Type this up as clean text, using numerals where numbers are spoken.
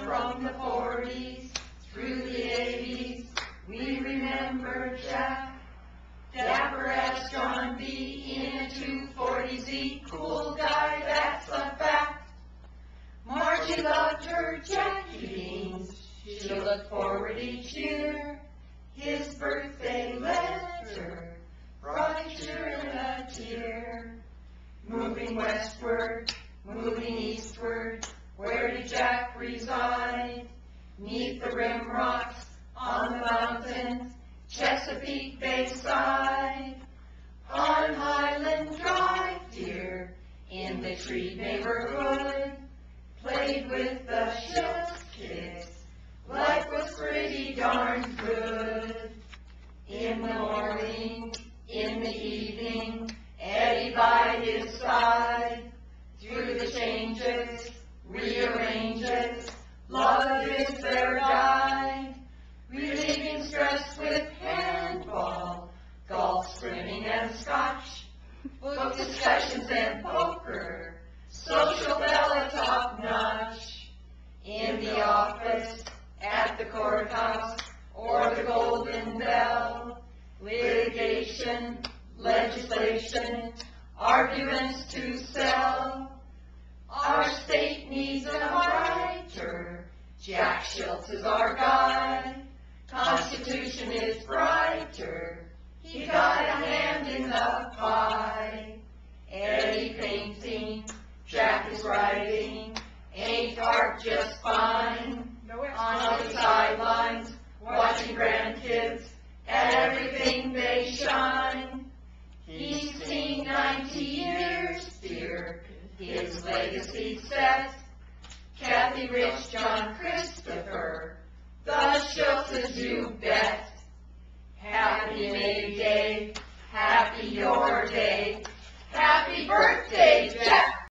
From the 40s through the 80s, we remember Jack. Dapper as John B. in a 240Z, cool guy, that's a fact. Margie loved her Jackie beans, she looked forward each year. His birthday letter brought a tear and a tear. Moving westward, moving eastward, where did Jack reside? 'Neath the rim rocks, on the mountains, Chesapeake Bay side. On Highland Drive, dear, in the tree neighborhood, played with the Shilts kids, life was pretty darn good. In the morning, in the evening, Eddie by his side, through the changes, rearranges, love is their guide. Relieving stress with handball, golf, swimming, and scotch, book discussions and poker, social bella top-notch. In the office, at the courthouse, or the Golden Bell, litigation, legislation, arguments to sell. Our state needs a writer, Jack Shilts is our guy. Constitution is brighter, he got a hand in the pie. Eddie painting, Jack is writing, ain't art just fine? On the sidelines, watching grandkids, at everything they shine. He's seen 90 years, dear, his legacy set. Kathy Rich, John Christopher,